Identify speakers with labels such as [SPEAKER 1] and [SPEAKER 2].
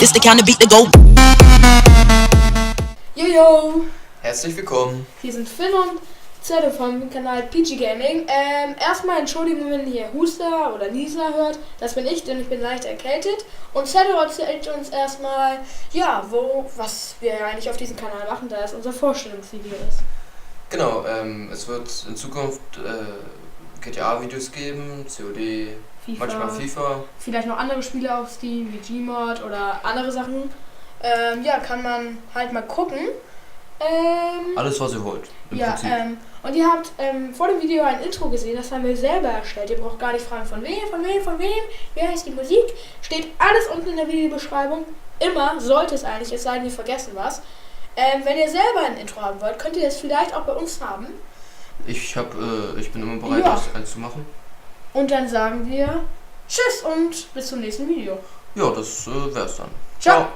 [SPEAKER 1] It's the kind of beat that go.
[SPEAKER 2] Jojo!
[SPEAKER 3] Herzlich willkommen.
[SPEAKER 2] Hier sind Finn und Zeddo vom Kanal PG Gaming. Erstmal Entschuldigung, wenn ihr Huster oder Nieser hört. Das bin ich, denn ich bin leicht erkältet. Und Zeddo erzählt uns erstmal, ja, was wir eigentlich auf diesem Kanal machen, da es unser Vorstellungsvideo ist.
[SPEAKER 3] Genau, es wird in Zukunft GTA-Videos geben, COD,
[SPEAKER 2] FIFA,
[SPEAKER 3] manchmal FIFA.
[SPEAKER 2] vielleicht noch andere Spiele auf Steam, wie Gmod oder andere Sachen. Ja, kann man halt mal gucken.
[SPEAKER 3] Alles, was ihr wollt, im
[SPEAKER 2] Ja,
[SPEAKER 3] Prinzip.
[SPEAKER 2] und ihr habt vor dem Video ein Intro gesehen, das haben wir selber erstellt. Ihr braucht gar nicht fragen, von wem, wer heißt die Musik. Steht alles unten in der Videobeschreibung. Immer sollte es eigentlich, es sei denn, ihr vergessen was. Wenn ihr selber ein Intro haben wollt, könnt ihr es vielleicht auch bei uns haben.
[SPEAKER 3] Ich bin immer bereit,
[SPEAKER 2] Ja.
[SPEAKER 3] das eins zu machen.
[SPEAKER 2] Und dann sagen wir Tschüss und bis zum nächsten Video.
[SPEAKER 3] Ja, das wär's dann.
[SPEAKER 2] Ciao.
[SPEAKER 3] Ciao.